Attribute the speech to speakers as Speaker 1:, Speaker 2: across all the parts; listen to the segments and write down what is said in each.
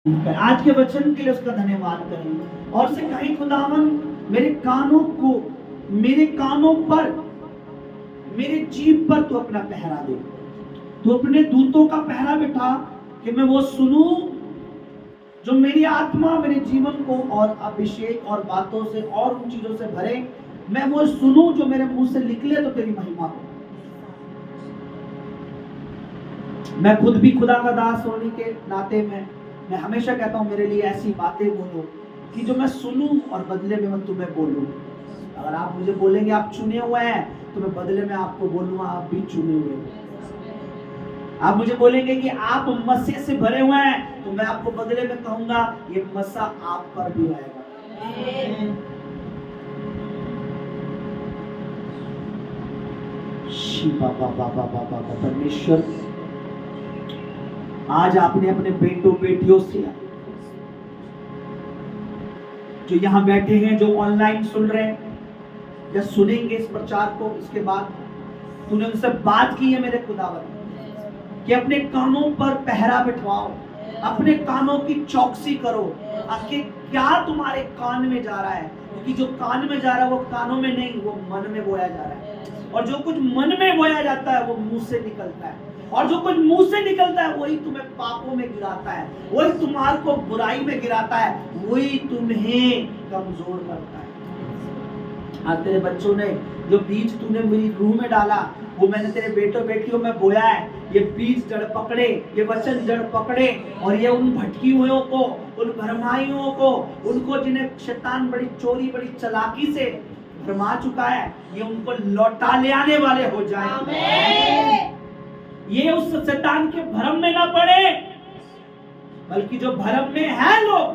Speaker 1: आज के वचन के लिए उसका धन्यवाद करें और से कहीं खुदावन मेरे कानों को, मेरे कानों पर, मेरे जीभ पर तू अपना पहरा दे। तू अपने दूतों का पहरा बिठा कि मैं वो सुनूं जो मेरी आत्मा मेरे जीवन को और अभिषेक और बातों से और उन चीजों से भरे। मैं वो सुनूं जो मेरे मुंह से निकले तो तेरी महिमा हो। मैं खुद भी खुदा का दास होने के नाते में मैं हमेशा कहता हूं मेरे लिए ऐसी बातें बोलो कि जो मैं सुनूं और बदले में मैं तुम्हें बोलूं। अगर आप मुझे बोलेंगे आप चुने हुए हैं तो मैं बदले में आपको बोलूंगा आप भी चुने हुए हैं। आप मुझे बोलेंगे कि आप मसीह से भरे हुए हैं तो मैं आपको बदले में कहूंगा ये मसा आप पर भी आएगा। परमेश्वर आज आपने अपने बेटों बेटियों से जो यहां बैठे हैं, जो ऑनलाइन सुन रहे हैं या सुनेंगे इस प्रचार को, इसके बाद तूने उनसे बात की है मेरे खुदावन कि अपने कानों पर पहरा बिठवाओ, अपने कानों की चौकसी करो। आखिर क्या तुम्हारे कान में जा रहा है, क्योंकि जो कान में जा रहा है वो कानों में नहीं, वो मन में बोया जा रहा है। और जो कुछ मन में बोया जाता है वो मुंह से निकलता है, और जो कुछ मुंह से निकलता है वही तुम्हें पापों में गिराता है, वही तुम्हारे को बुराई में गिराता है, वही तुम्हें कमजोर करता है। आज तेरे बच्चों ने जो बीज तूने मेरी रूह में डाला वो मैंने तेरे बेटों बेटियों में बोया है। ये बीज जड़ पकड़े, ये वचन जड़ पकड़े और ये उन भटकी हुओं को, उन भरमाइयों को, उनको जिन्हें शैतान बड़ी चोरी बड़ी चालाकी से भरमा चुका है, ये उनको लौटा ले आने वाले हो जाए। आमीन। ये उस शैतान के भरम में ना पड़े, बल्कि जो भरम में है लोग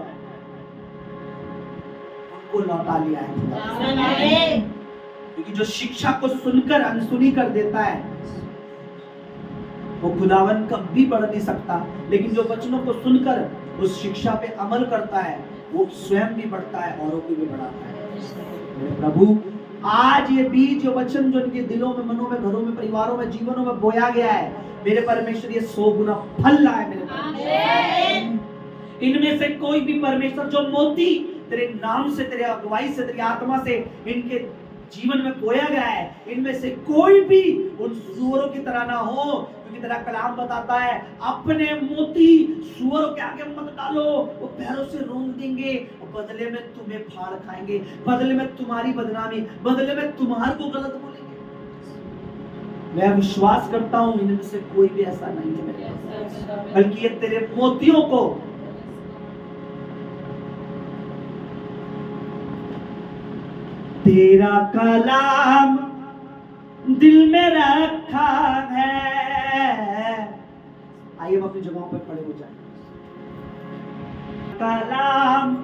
Speaker 1: उनको लौटा लिया है। क्योंकि जो शिक्षा को सुनकर अनसुनी कर देता है वो खुदावन कभी बढ़ नहीं सकता, लेकिन जो वचनों को सुनकर उस शिक्षा पे अमल करता है वो स्वयं भी बढ़ता है, औरों को भी बढ़ाता है। मेरे प्रभु आज ये बीज जो वचन जो इनके दिलों में, मनों में, घरों में, परिवारों में, जीवनों में बोया गया है, मेरे परमेश्वर ये 100 गुना फल लाए मेरे परमेश्वर। इनमें से कोई भी परमेश्वर जो मोती तेरे नाम से, तेरे अगुवाई से, तेरी आत्मा से इनके जीवन में बोया गया है, इनमें से कोई भी उन सूअरों की तरह ना हो, क्योंकि तेरा कलाम बताता है अपने मोती सूअरों के आगे मत डालो, वो पैरों से रोंग देंगे और बदले में तुम्हें फाड़ खाएंगे, बदले में तुम्हारी बदनामी, बदले में तुम्हारे को गलत बोलेंगे। मैं विश्वास करता हूं इनमें से कोई भी ऐसा नहीं है, बल्कि ये तेरे मोतियों को तेरा कलाम दिल में रखा है। आइए हम अपनी जगहों पर खड़े हो जाएं। कलाम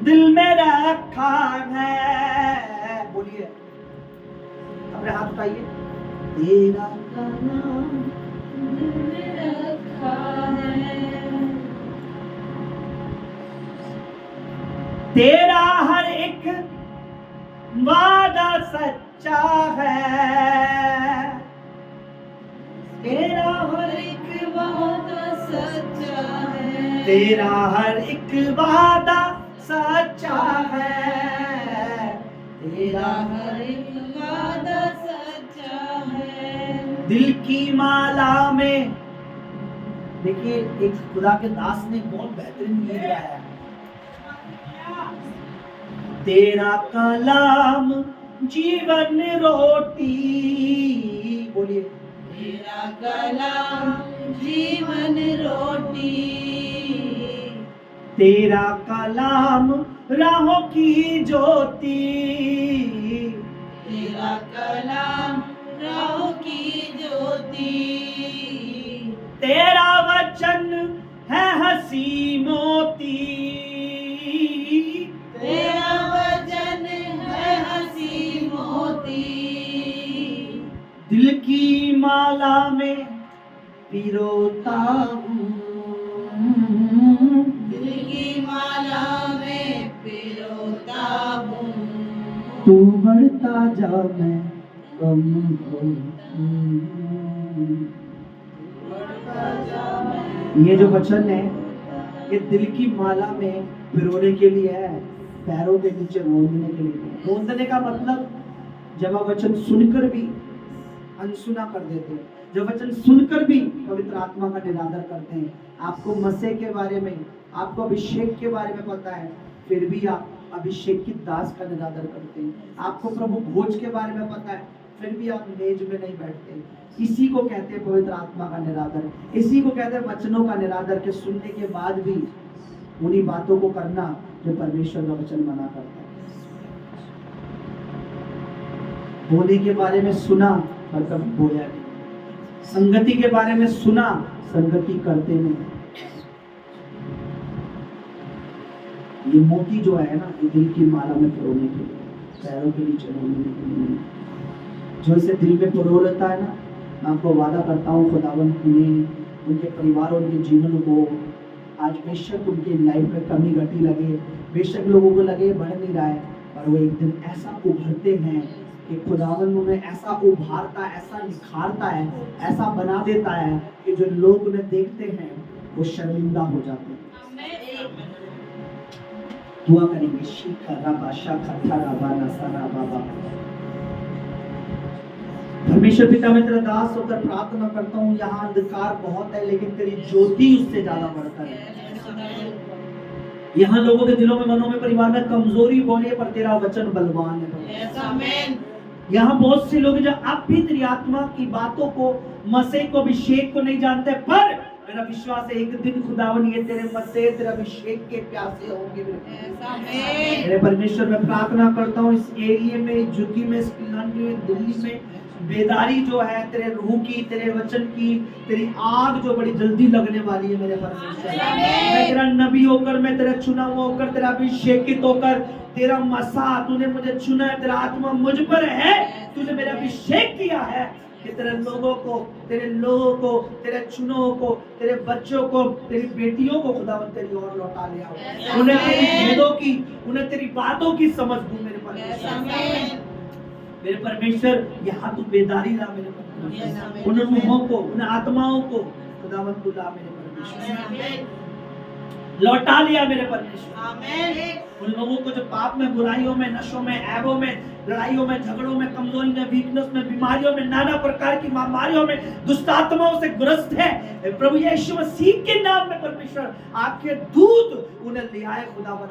Speaker 1: दिल में रखा है, बोलिए, अपने हाथ उठाइए। तेरा कलाम दिल में रखा है, तेरा हर एक वादा सच्चा है, तेरा हर एक वादा सच्चा है, तेरा हर एक वादा सच्चा है, तेरा हर एक वादा सच्चा है। दिल की माला में देखिए एक खुदा के दास ने बहुत बेहतरीन गीत गाया है। तेरा कलाम जीवन रोटी, बोलिए,
Speaker 2: तेरा कलाम जीवन रोटी,
Speaker 1: तेरा कलाम राहों की ज्योति,
Speaker 2: तेरा कलाम राहों की ज्योति,
Speaker 1: तेरा वचन है हंसी मोती,
Speaker 2: तेरा वचन है हंसी मोती,
Speaker 1: दिल की माला में पिरोता हूँ,
Speaker 2: दिल की माला में पिरोता हूँ,
Speaker 1: तू बढ़ता जा मैं कम हूँ।
Speaker 2: बढ़ता जा मैं।
Speaker 1: ये जो वचन है ये दिल की माला में पिरोने के लिए है, पैरों के नीचे रोंदने के लिए। रोंदने का मतलब जब आप वचन सुनकर भी अनसुना कर देते हैं, जब वचन सुनकर भी पवित्र आत्मा का निरादर करते हैं, आपको मसीह के बारे में, आपको अभिषेक के बारे में पता है, फिर भी आप अभिषेक की दास का निरादर करते हैं, आपको प्रभु भोज के बारे में पता है, फिर भी आप मेज में नहीं बैठते। इसी को कहते हैं पवित्र आत्मा का निरादर, इसी को कहते हैं वचनों का निरादर, के सुनने के बाद भी उन्हीं बातों को करना जो परमेश्वर का वचन मना करता है। बोने के बारे में सुना पर कभी बोया नहीं, संगति के बारे में सुना, संगति करते नहीं। ये मोती जो है ना, ये दिल की माला में पिरोने के लिए, पैरों के नीचे रोने के लिए नहीं। जो इसे दिल में पिरो लेता है ना, मैं आपको वादा करता हूँ खुदावन उन्हें, उनके परिवार, उनके जीवन को, आज बेशक उनकी लाइफ में कमी घटी लगे, बेशक लोगों को लगे बढ़ नहीं रहा है, पर वो एक दिन ऐसा उभरते हैं कि खुदावन उन्हें ऐसा उभारता, ऐसा निखारता है, ऐसा बना देता है कि जो लोग उन्हें देखते हैं वो शर्मिंदा हो जाते हैं। दुआ करेंगे, शीखा रबा शाखा रबा नसरा बाबा। परमेश्वर पिता, मैं तेरा दास होकर प्रार्थना करता हूँ, यहाँ अंधकार बहुत है लेकिन तेरी ज्योति उससे ज्यादा बढ़ता है। यहाँ लोगों के दिलों में, मनों में, परिवार में कमजोरी बोले, पर तेरा वचन बलवान है। यहाँ बहुत से लोग जो अब भी तेरी आत्मा की बातों को, मसीह को, अभिषेक को नहीं जानते, पर मेरा विश्वास है एक दिन खुदावन ये तेरे मसीह, तेरे अभिषेक के प्यासे होंगे। मेरे परमेश्वर, मैं प्रार्थना करता हूँ इस एरिया में, जुकी में, में, दिल्ली में बेदारी जो है तेरे रूह की, तेरे वचन की, तेरी आग जो बड़ी जल्दी लगने वाली है मेरे परमेश्वर। मैं तेरा नबी होकर, मैं तेरा चुना हुआ होकर, तेरा अभिषेकित होकर, तेरा मसा, तूने मुझे चुना है, तेरा आत्मा मुझ पर है, तूने मेरा अभिषेक किया है कि तेरे लोगों को, तेरे चुनों को, तेरे बच्चों को, तेरी बेटियों को खुदावन तेरी ओर लौटा ले आओ। उन्हें तेरी भेदों की, उन्हें तेरी बातों की समझ दूं मेरे परमेश्वर। मेरे परमेश्वर, यहाँ तू बेदारी ला मेरे परमेश्वर, उन रूहों को, उन आत्माओं को खुदावन तू ला मेरे परमेश्वर, लौटा लिया मेरे परमेश्वर। उन लोगों को जो पाप में, बुराइयों में, नशों में, ऐबों में, लड़ाइयों में, झगड़ों में, कमजोरी में, वीकनेस में, बीमारियों में, नाना प्रकार की महामारियों में, दुष्ट आत्माओं से ग्रस्त है, प्रभु यीशु मसीह के नाम में परमेश्वर आपके दूत उन्हें ले आए खुदावन।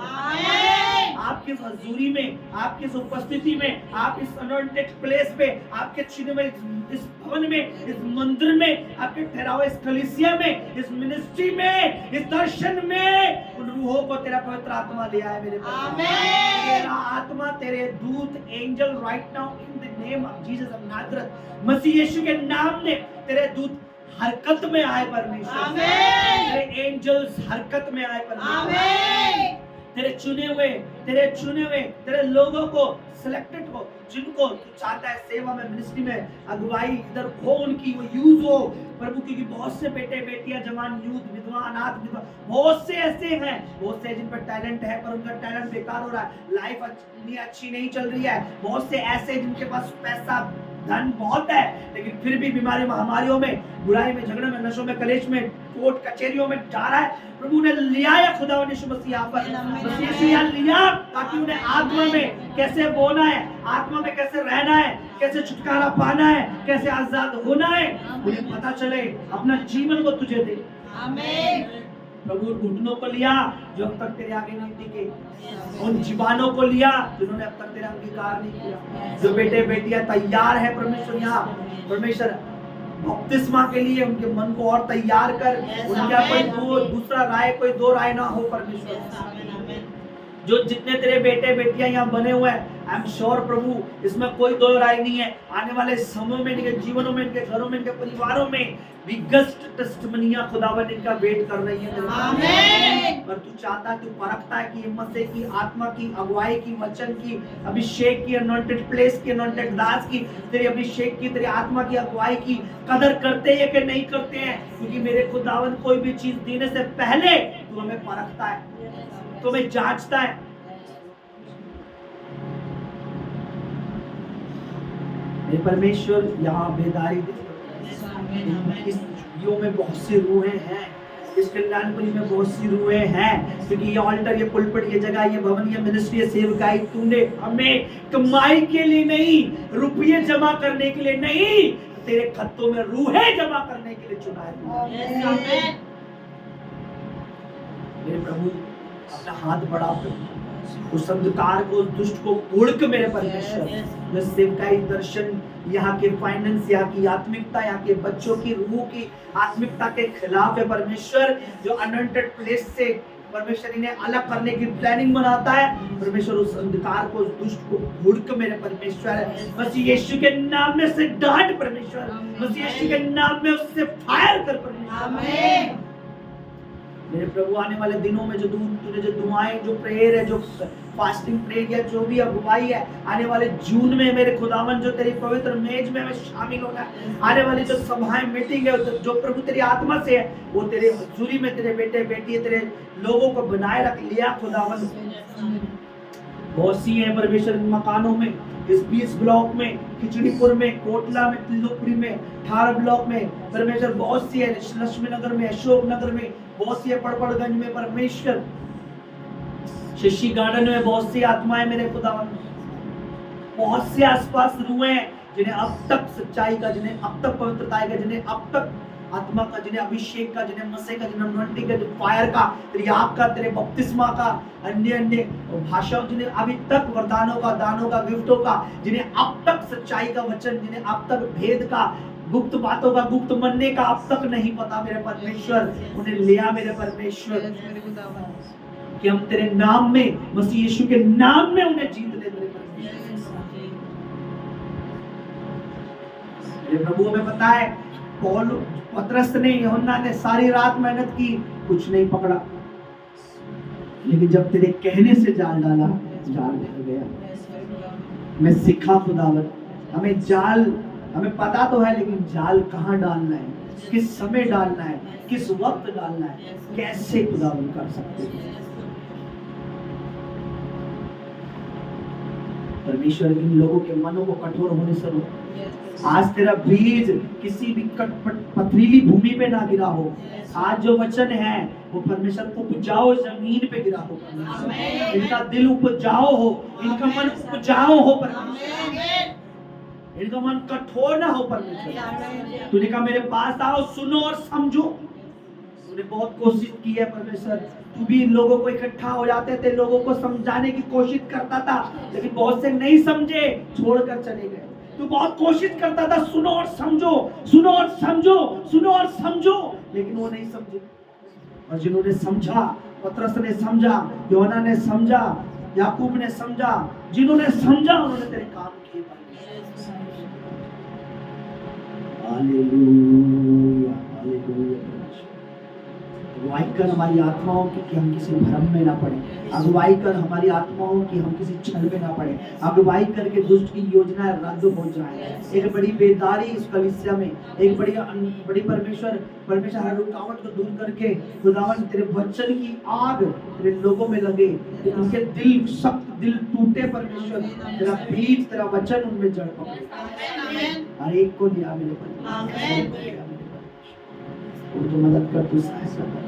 Speaker 1: आपके इस हजूरी में, आपकी इस उपस्थिति में, आप इस अनॉइंटेड प्लेस पे, आपके चुने में, इस भवन में, इस मंदिर में, आपके ठहरावे इस कलीसिया में, इस मिनिस्ट्री में, इस दर्शन में, उन रूहों को तेरा पवित्र आत्मा ले आए मेरे तेरा आत्मा, तेरे दूत, angel right now in the name of Jesus of Nazareth, मसीह यीशु के नाम में तेरे दूत हरकत में आए परमेश्वर। तेरे एंजल्स हरकत में आए परमेश्वर। तेरे चुने हुए, तेरे लोगों को, सिलेक्टेड हो, जिनको तू चाहता है सेवा में, मिनिस्ट्री में, अगुवाई इधर हो, उनकी वो यूज हो प्रभु, क्योंकि बहुत से बेटे, बेटियां, जवान, यूथ, विधवा, अनाथ, विधवा, बहुत से ऐसे हैं, बहुत से जिन पर टैलेंट है पर उनका टैलेंट बेकार हो रहा है, लाइफ अच्छी नहीं चल रही है, बहुत से ऐसे जिनके पास पैसा, धन बहुत है, लेकिन फिर भी बीमारी, महामारियों में, बुराई में, झगड़े में, नशों में, कलेश में, कोर्ट कचहरियों में जा रहा है। प्रभु ने लिया है खुदा यीशु मसीह यहाँ पर, मसीह यीशु यहाँ लिया ताकि उन्हें आत्मा में कैसे बोना है, आत्मा में कैसे रहना है, कैसे छुटकारा पाना है, कैसे आजाद होना है, उन्हें पता चले, अपना जीवन को तुझे दे। आमीन। प्रभु घुटनों को लिया जो अब तक तेरे आगे नहीं टिके, उन जीवानों को लिया जिन्होंने अब तक तेरा अंगीकार नहीं किया, जो बेटे बेटियां तैयार है परमेश्वर, यहाँ परमेश्वर बपतिस्मा के लिए उनके मन को और तैयार कर, उनका कोई दूसरा राय, कोई दो राय ना हो परमेश्वर। जो जितने तेरे बेटे बेटियां यहाँ बने हुए हैं, आई एम श्योर प्रभु इसमें कोई दो राय नहीं है, आने वाले समय में इनके जीवनों में, इनके घरों में, इनके परिवारों में बिगेस्ट टेस्टिमनियां खुदावन इनका वेट कर रही है। आमीन। पर तू चाहता है, तू परखता है कि मसीह की आत्मा की अगुवाई की, वचन की, अभिषेक की, अनॉइंटेड प्लेस की, अनॉइंटेड दास की, तेरे अभिषेक की, तेरी आत्मा की अगुवाई की कदर करते हैं कि नहीं करते हैं, क्योंकि मेरे खुदावन कोई भी चीज देने से पहले तू हमें परखता है, तुम्हें जांचता है। मेरे परमेश्वर यहाँ बेदारी इस युग में बहुत सी रूहें हैं, इस कल्याणपुरी में बहुत सी रूहें हैं, क्योंकि ये ऑल्टर, ये पुलपिट, ये जगह, ये भवन, ये मिनिस्ट्री, ये सेवकाई तूने हमें कमाई के लिए नहीं, रुपये जमा करने के लिए नहीं, तेरे खत्तों में रूहें जमा करने के लिए चुना है। मेरे प्रभु अपना हाथ बढ़ा उस अंधकार को, उस दुष्ट को उड़क मेरे परमेश्वर, जो सेवकाई दर्शन, यहाँ के फाइनेंस, यहाँ की आत्मिकता, यहाँ के बच्चों की रूह की आत्मिकता के खिलाफ है परमेश्वर, जो अनवांटेड प्लेस से परमेश्वर इन्हें अलग करने की प्लानिंग बनाता है परमेश्वर, उस अंधकार को, उस दुष्ट को उड़क मेरे परमेश्वर, मसीह यीशु के नाम में से डांट परमेश्वर, मसीह यीशु के नाम में उससे फायर कर परमेश्वर। आमीन। मेरे प्रभु आने वाले दिनों में जो तूने जो दुआएं, जो प्रेयर है, जो फास्टिंग प्रेयर या जो भी अगुवाई है, आने वाले जून में मेरे खुदावन जो तेरी पवित्र मेज में हमें शामिल होना है, आने वाली जो सभाएं मीटिंग है, जो प्रभु तेरी आत्मा से है, वो तेरे हजूरी में तेरे बेटे बेटी तेरे लोगों को बनाए रख लिया खुदावन। बहुत सी है परमेश्वर मकानों में, इस 20 ब्लॉक में, खिचड़ीपुर में, कोटला में, तिल्लोपुरी में, 18 ब्लॉक में परमेश्वर, बहुत सी है लक्ष्मी नगर में, अशोक नगर में, बहुत सी है पड़पड़गंज में परमेश्वर, शशि गार्डन में बहुत सी आत्माएं मेरे खुदावन, बहुत से आसपास रूहें हैं जिन्हें अब तक सच्चाई का, जिन्हें अब तक पवित्रता का, जिन्हें अब तक आत्मा का, जिन्हें अभिषेक का, जिन्हें मसीह का, जिन्हें अनॉइंटिंग का, जो फायर का, तेरी आग का, तेरे बपतिस्मा का, अन्य अन्य भाषाओं, जिन्हें अभी तक वरदानों का, दानों का, गिफ्टों का, जिन्हें अब तक सच्चाई का वचन, जिन्हें अब तक भेद का, गुप्त बातों का, गुप्त मनने का अब तक नहीं पता मेरे परमेश्वर, उन्हें लिया मेरे परमेश्वर, कि हम तेरे नाम में, मसीह यीशु के नाम में उन्हें जीत ले मेरे परमेश्वर। मेरे प्रभु हमें पता है पौल, पतरस ने, यूहन्ना ने सारी रात मेहनत की, कुछ नहीं पकड़ा, लेकिन जब तेरे कहने से जाल डाला, जाल ढल गया। मैं सीखा खुदावन, हमें जाल, हमें पता तो है, लेकिन जाल कहाँ डालना है, किस समय डालना है, किस वक्त डालना है, कैसे खुदावन कर सकते हैं। परमेश्वर इन लोगों के मनों को कठोर होने से रोक। आज तेरा बीज किसी भी पथरीली भूमि पे ना गिरा हो, आज जो वचन है वो परमेश्वर उपजाऊ जमीन पे गिरा हो, इनका दिल उपजाऊ हो, इनका मन उपजाऊ हो परमेश्वर, इनका मन कठोर ना हो परमेश्वर। तूने कहा मेरे पास आओ, सुनो और समझो। तूने बहुत कोशिश की है परमेश्वर, तू भी इन लोगों को इकट्ठा हो जाते थे, लोगों को समझाने की कोशिश करता था, लेकिन बहुत से नहीं समझे, छोड़कर चले गए। तू बहुत कोशिश करता था, सुनो और समझो, सुनो और समझो, सुनो और समझो, लेकिन वो नहीं समझे। और जिन्होंने समझा, पतरस ने समझा, यूहन्ना ने समझा, याकूब ने समझा, जिन्होंने समझा उन्होंने तेरे काम किए। Hallelujah, hallelujah. अगुवाई कर हमारी आत्माओं की कि हम किसी भ्रम में ना पड़े, अगुवाई कर हमारी आत्माओं की हम किसी छल में ना पड़े, अगुवाई करके दुष्ट की योजना रद्द हो जाए। एक बड़ी बेदारी इस कलीसिया में, एक बड़ी परमेश्वर हर रुकावट को दूर करके खुदावन तेरे वचन की आग तेरे लोगों में लगे, उनके दिल सख्त दिल टूटे परमेश्वर, तेरा बीज, तेरा वचन उनमें जड़ पकड़े। हर एक को दिया मेरे परमेश्वर, तो मदद कर, तू सहायता कर,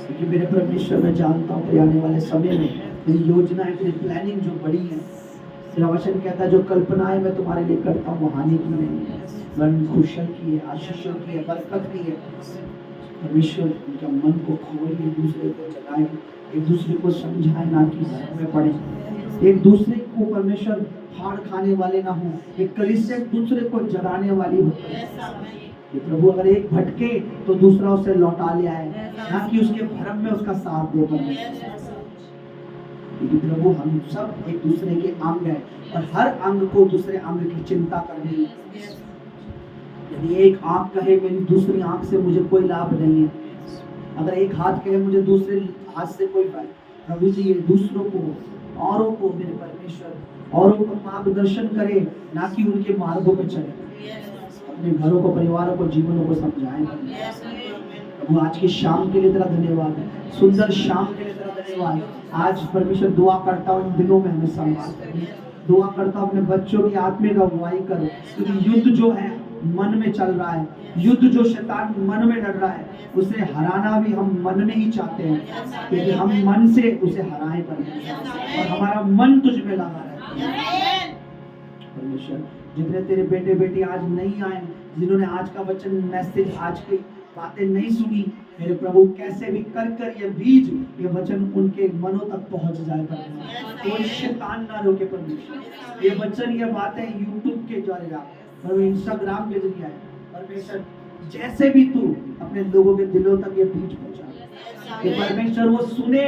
Speaker 1: क्योंकि मेरे परमेश्वर मैं जानता हूँ आने वाले समय में तेरी योजनाएं, तेरी प्लानिंग जो बड़ी है, तेरा वचन कहता है जो कल्पनाएं मैं तुम्हारे लिए करता हूँ वो हानि की नहीं है, वरन कुशल की है, आशीषों की है, बरकत की है। परमेश्वर उनका मन को खोले, एक दूसरे को जगाए, एक दूसरे को समझाए, ना कि भ्रम में पड़े, एक दूसरे को परमेश्वर फाड़ खाने वाले ना हो, एक कलीसिया एक दूसरे को जगाने वाली हो। ये प्रभु अगर एक भटके तो दूसरा उसे लौटा ले आए, ना कि उसके भ्रम में उसका साथ दे पाए। क्योंकि प्रभु हम सब एक दूसरे के अंग हैं और हर अंग को दूसरे अंग की चिंता करनी है। यदि एक आंख कहे मेरी दूसरी आंख से मुझे कोई लाभ नहीं है, अगर एक हाथ कहे मुझे दूसरे हाथ से कोई फायदा, प्रभु जी ये दूसरों को, औरों को मेरे परमेश्वर, औरों को मार्गदर्शन करे, ना कि उनके मार्गों पे चले, अपने घरों को, परिवारों को, जीवनों को समझाएं। प्रभु आज की शाम के लिए तेरा धन्यवाद, सुंदर शाम के लिए तेरा धन्यवाद। आज परमेश्वर दुआ करता हूँ इन दिनों में हमें संभाल कर, दुआ करता हूँ अपने बच्चों की आत्मिक अगुवाई कर, क्योंकि युद्ध जो है मन में चल रहा है, युद्ध जो शैतान मन में लड़ रहा है, उसे हराना भी हम मन में ही चाहते हैं, क्योंकि हम मन से उसे हराएं परमेश्वर, और हमारा मन तुझ में लगा रहे परमेश्वर। जितने तेरे बेटे बेटी आज नहीं आए, जिन्होंने आज का वचन मैसेज, आज की बातें नहीं सुनी, मेरे प्रभु कैसे भी कर कर ये बीज, ये वचन उनके मनों तक पहुंच जाए परमेश्वर, कोई शैतान ना रोके परमेश्वर। ये वचन, ये बातें यूट्यूब के द्वारा और इंस्टाग्राम के जरिए आए परमेश्वर, जैसे भी तू अपने लोगों के दिलों तक ये बीज पहुंचा, कि परमेश्वर वो सुने,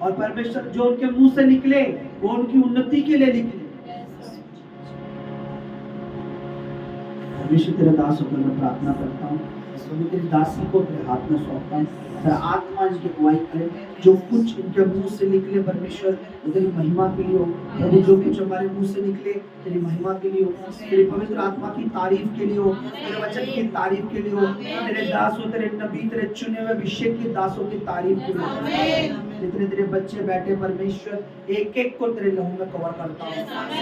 Speaker 1: और परमेश्वर जो उनके मुंह से निकले वो उनकी उन्नति के लिए निकले। परमेश्वर तेरे दास होकर मैं प्रार्थना करता हूँ, तेरी दासी को तेरे हाथ में सौंपता हूँ, तेरा आत्मा इनकी अगुवाई करे, जो कुछ इनके मुंह से निकले परमेश्वर वो तेरी महिमा के लिए हो प्रभु, जो कुछ हमारे मुंह से निकले तेरी महिमा के लिए हो, तेरी पवित्र आत्मा की तारीफ के लिए हो, तेरे वचन की तारीफ के लिए हो, तेरे दासों, तेरे नबी, तेरे चुने हुए अभिषेक के दासों की तारीफ के लिए हो। जितने तेरे बच्चे बैठे परमेश्वर, एक एक को तेरे लहू में कवर करता हूँ,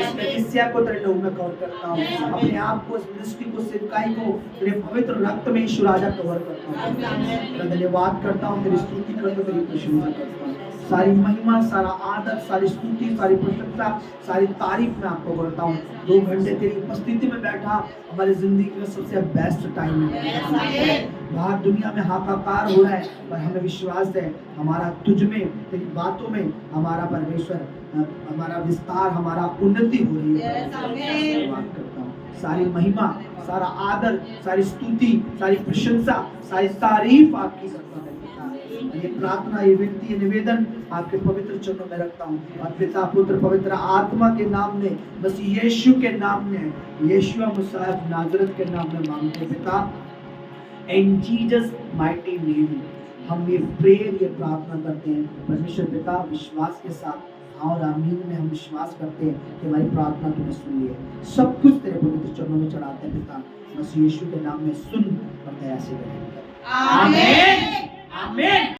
Speaker 1: इस कलीसिया को तेरे लहू में कवर करता हूँ, अपने आप को, इस मिनिस्ट्री को, सेवकाई को तेरे पवित्र रक्त में यीशु राजा कवर करता हूँ। तेरा धन्यवाद करता हूँ, तेरी स्तुति करता हूँ, तेरी प्रशंसा करता हूँ। सारी महिमा, सारा आदर, सारी स्तुति, सारी प्रशंसा, सारी तारीफ मैं आपको करता हूँ। 2 घंटे तेरी उपस्थिति में बैठा हमारी जिंदगी में सबसे बेस्ट टाइम है। बाहर दुनिया में हाहाकार हो रहा है, पर हमें विश्वास है हमारा तुझ में, तेरी बातों में हमारा परमेश्वर, हमारा विस्तार, हमारा उन्नति हो रही है। धन्यवाद करता हूँ। सारी महिमा, सारा आदर, सारी स्तुति, सारी प्रशंसा, सारी तारीफ आपकी करता हूँ। ये प्रार्थना, ये विनती, ये निवेदन आपके पवित्र चरणों में रखता हूँ, और पिता, पुत्र, पवित्र आत्मा के नाम में, बस यीशु के नाम में, यीशु मसीह नाजरत के नाम में मांगते पिता, इन जीसस माइटी नेम हम ये प्रेयर, ये प्रार्थना करते हैं परमेश्वर पिता, विश्वास के साथ हाँ और आमीन में हम विश्वास करते हैं कि हमारी प्रार्थना तूने सुन ली है। सब कुछ तेरे पवित्र चरणों में चढ़ाते हैं पिता, बस यीशु के नाम में सुन और दया से करें। आमीन। आमीन।